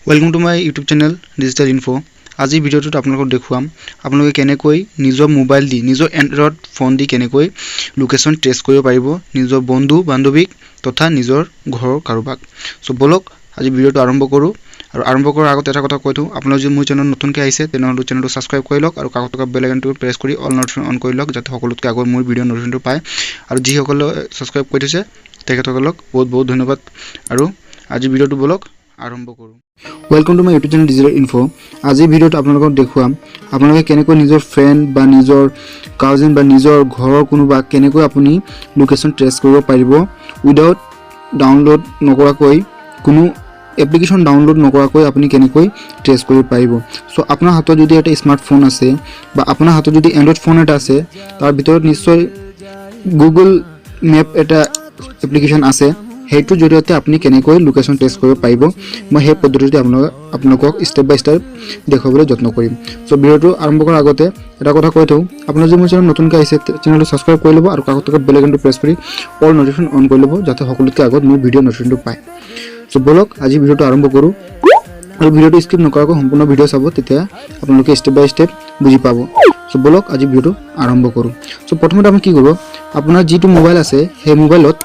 Welcome to my YouTube channel digital info. आज भिडिओत आपलोक देखुवाम आपलोके केनेকৈ निजर मोबाइल दी निजर एंड्रॉइड फोन दी केनेকৈ लोकेशन ट्रेस करिब पारिब निजर बंधु बान्धविक तथा निजर घर कारोबाक। सो बोलक आज भिडिओটো आरम्भ करूँ और आरम्भ करार आगत एटा कथा কৈ থওঁ আপোনালোক যদি মোৰ চেনেল নতুনকৈ আহিছে তেনেহ'লে চেনেলটো সাবস্ক্ৰাইব কৰি লওক আৰু কাষত থকা বেল আইকনটো প্ৰেছ কৰি অল নটিফিকেশ্যন অন কৰি লওক যাতে সকলোতকৈ আগত মোৰ ভিডিও নটিফিকেশ্যনটো পায় আৰু যিসকলে সাবস্ক্ৰাইব কৰি থৈছে তেখেতসকলক বহুত বহুত ধন্যবাদ। আৰু আজি ভিডিওটো বলক आरम्भ करूँ। Welcome to my YouTube channel digital info. आज भिडिओत आपलोকক দেখুৱাম আপোনালোকে কেনেকৈ নিজৰ ফ্ৰেন্ড বা নিজৰ কাজিন বা নিজৰ ঘৰৰ কোনোবা কেনেকৈ আপুনি লোকেশন ট্ৰেস কৰিব পাৰিব উইদাউট ডাউনলোড নকৰাকৈ কোনো এপ্লিকেশন ডাউনলোড নকৰাকৈ আপুনি কেনেকৈ ট্ৰেস কৰিব পাৰিব। সো আপোনাৰ হাতত যদি এটা স্মাৰ্টফোন আছে বা আপোনাৰ হাতত যদি এন্ড্ৰইড ফোন এটা আছে তাৰ ভিতৰত নিশ্চয় গুগল মেপ এটা এপ্লিকেশন আছে हेतु जरिए अपनी केनेকৈ लोकेशन टेस्ट কৰিব পাৰিব। মই সেই পদ্ধতিতে আপোনালোকক স্টেপ বাই স্টেপ দেখাবলৈ যত্ন কৰিম। সো ভিডিওটো আৰম্ভ কৰাৰ আগতে এটা কথা কৈ থওঁ আপোনালোকে যদি মোৰ চেনেল নতুনকৈ আহিছে চেনেলটো সাবস্ক্ৰাইব কৰি ল'ব আৰু কাষত থকা বেল আইকনটো প্ৰেছ কৰি অল নটিফিকেশ্যন অন কৰি ল'ব যাতে সকলোতকৈ আগত মোৰ ভিডিও নটিফিকেশ্যনটো পায়। সো বলক আজি ভিডিওটো আৰম্ভ কৰোঁ আৰু ভিডিওটো স্কিপ নকৰাকৈ সম্পূৰ্ণ ভিডিও চাব তেতিয়া আপোনালোকে স্টেপ বাই স্টেপ বুজি পাব। সো বলক আজি ভিডিওটো আৰম্ভ কৰোঁ। সো প্ৰথমতে আপুনি কি কৰিব আপোনাৰ যিটো মোবাইল আছে সেই মোবাইলত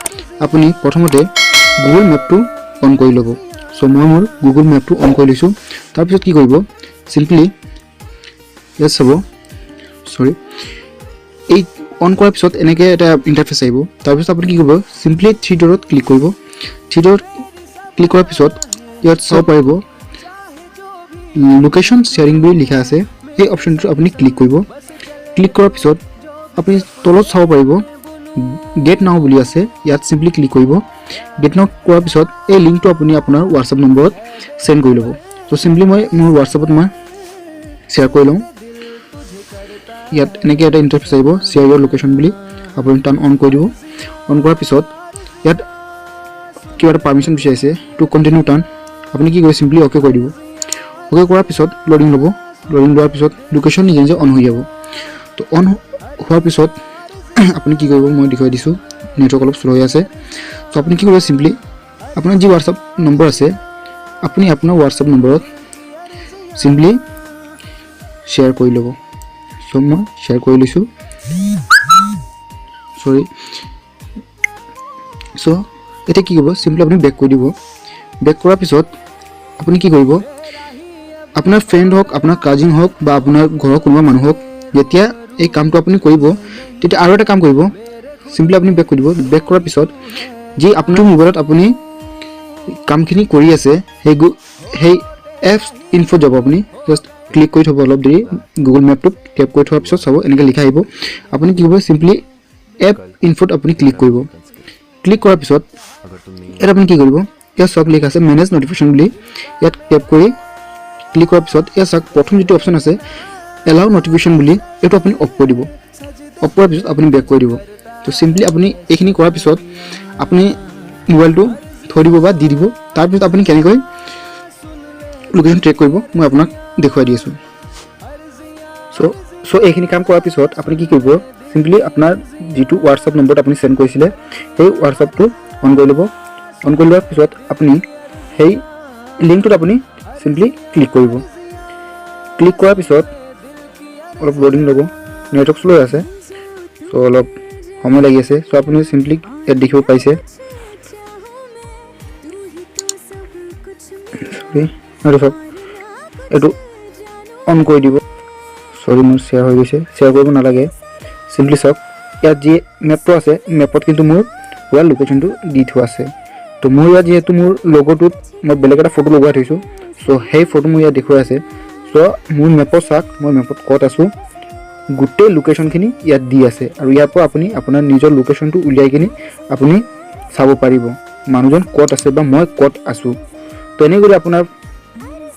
আপুনি প্ৰথমতে গুগল মেপটো অন কৰি ল'ব। সো মই মোৰ গুগল মেপটো অন কৰি লৈছোঁ। তাৰপিছত কি কৰিব সিম্পলি ইয়াত চাব সৰি এই অন কৰাৰ পিছত এনেকৈ এটা ইণ্টাৰফেচ আহিব। তাৰপিছত আপুনি কি কৰিব সিম্পলি থ্ৰী ডটত ক্লিক কৰিব। থ্ৰী ডট ক্লিক কৰাৰ পিছত ইয়াত চাব পাৰিব লোকেশ্যন শ্বেয়াৰিং বুলি লিখা আছে এই অপশ্যনটো আপুনি ক্লিক কৰিব। ক্লিক কৰাৰ পিছত আপুনি তলত চাব পাৰিব गेट नाउ বুলি আছে ইয়াত সিম্পলি ক্লিক কৰিব। गेट नाउ কৰাৰ পিছত এই লিংকটো আপুনি আপোনাৰ WhatsApp নম্বৰত সেন্ড কৰি ল'ব। তো সিম্পলি মই মোৰ WhatsAppত মই শেয়াৰ কৰি লওঁ। ইয়াত এনেকৈ এটা ইণ্টাৰফেচ আহিব শেয়াৰ ইউৰ লোকেশ্যন বুলি আপুনি টাৰ্ন অন কৰি দিব। অন কৰাৰ পিছত ইয়াত কিবা এটা পাৰমিশ্যন বিচাৰিছে টু কণ্টিনিউ টাৰ্ন আপুনি কি কৰিব সিম্পলি অ'কে কৰি দিব। অ'কে কৰাৰ পিছত লোডিং ল'ব। লোডিং লোৱাৰ পিছত লোকেশ্যন নিজে নিজে অন হৈ যাব। তো অন হোৱাৰ পিছত আপুনি কি কৰিব মই দেখুৱাই দিছোঁ নেটৱৰ্ক অলপ স্লো হৈ আছে। তো আপুনি কি কৰিব সিম্পলি আপোনাৰ যি WhatsApp নম্বৰ আছে আপুনি আপোনাৰ WhatsApp নম্বৰত সিম্পলি শ্বেয়াৰ কৰি ল'ব। সো মই শ্বেয়াৰ কৰি লৈছোঁ সৰি। সো এতিয়া কি কৰিব সিম্পলি আপুনি বেক কৰি দিব। বেক কৰাৰ পিছত আপুনি কি কৰিব আপোনাৰ ফ্ৰেণ্ড হওক আপোনাৰ কাজিন হওক বা আপোনাৰ ঘৰৰ কোনোবা মানুহ হওক যেতিয়া এই কামটো আপুনি কৰিব তেতিয়া আৰু এটা কাম কৰিব সিম্পলি আপুনি বেক কৰি দিব। বেক কৰাৰ পিছত যি আপোনাৰ মোবাইলত আপুনি কামখিনি কৰি আছে সেই এপছ ইনফো যাব আপুনি জাষ্ট ক্লিক কৰি থ'ব অলপ দেৰি গুগল মেপটোত টেপ কৰি থোৱাৰ পিছত চাব এনেকৈ লিখা আহিব। আপুনি কি কৰিব সিম্পলি এপ ইনফোত আপুনি ক্লিক কৰিব। ক্লিক কৰাৰ পিছত ইয়াত আপুনি কি কৰিব ইয়াত চাওক লিখা আছে মেনেজ নটিফিকেশ্যন বুলি ইয়াত টেপ কৰি ক্লিক কৰাৰ পিছত ইয়াত চাওক প্ৰথম যিটো অপশ্যন আছে এলাউ নটিফিকেশ্যন বুলি এইটো আপুনি অফ কৰি দিব। অফ কৰাৰ পিছত আপুনি বেক কৰি দিব। তো সিম্পলি আপুনি এইখিনি কৰাৰ পিছত আপুনি মোবাইলটো থৈ দিব বা দি দিব। তাৰপিছত আপুনি কেনেকৈ লোকেশ্যন ট্ৰেক কৰিব মই আপোনাক দেখুৱাই দি আছোঁ। চ' এইখিনি কাম কৰাৰ পিছত আপুনি কি কৰিব সিম্পলি আপোনাৰ যিটো WhatsApp নম্বৰত আপুনি সেন্ড কৰিছিলে সেই WhatsAppটো অন কৰি ল'ব। অন কৰি লোৱাৰ পিছত আপুনি সেই লিংকটোত আপুনি সিম্পলি ক্লিক কৰিব। ক্লিক কৰাৰ পিছত অলপ লোডিং ল'ব নেটৱৰ্ক স্লো আছে তো অলপ সময় লাগি আছে। সো আপুনি সিম্পলি ইয়াত দেখিব পাইছে আৰু সব এইটো অন কৰি দিব। সৰি মোৰ শ্বেয়াৰ হৈ গৈছে শ্বেয়াৰ কৰিব নালাগে। সিম্পলি চাওক ইয়াত যি মেপটো আছে মেপত কিন্তু মোৰ পুৰা লোকেশ্যনটো দি থোৱা আছে। তো মোৰ ইয়াত যিহেতু মোৰ লগোটোত মই বেলেগ এটা ফটো লগাই থৈছোঁ সো সেই ফটো মোৰ ইয়াত দেখুৱাই আছে। সো মোৰ মেপত চাওক মই মেপত ক'ত আছোঁ গোটেই লোকেশ্যনখিনি ইয়াত দি আছে আৰু ইয়াৰ পৰা আপুনি আপোনাৰ নিজৰ লোকেশ্যনটো উলিয়াই কিনি আপুনি চাব পাৰিব মানুহজন ক'ত আছে বা মই ক'ত আছোঁ। তো এনেকৈ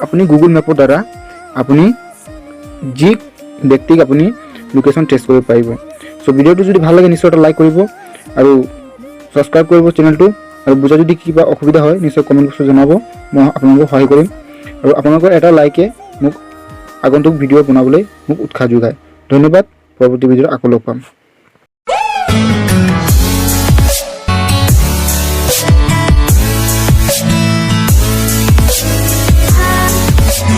আপুনি গুগল মেপৰ দ্বাৰা আপুনি যি ব্যক্তিক আপুনি লোকেশ্যন ট্ৰেছ কৰিব পাৰিব। সো ভিডিওটো যদি ভাল লাগে নিশ্চয় এটা লাইক কৰিব আৰু সাবস্ক্ৰাইব কৰিব চেনেলটো আৰু বুজা যদি কিবা অসুবিধা হয় নিশ্চয় কমেণ্ট বক্সত জনাব মই আপোনালোকক সহায় কৰিম আৰু আপোনালোকৰ এটা লাইকে মোক আগন্তুক ভিডিঅ' বনাবলৈ মোক উৎসাহ যোগায়। ধন্যবাদ। পৰৱৰ্তী ভিডিঅ'ত আকৌ লগ পাম।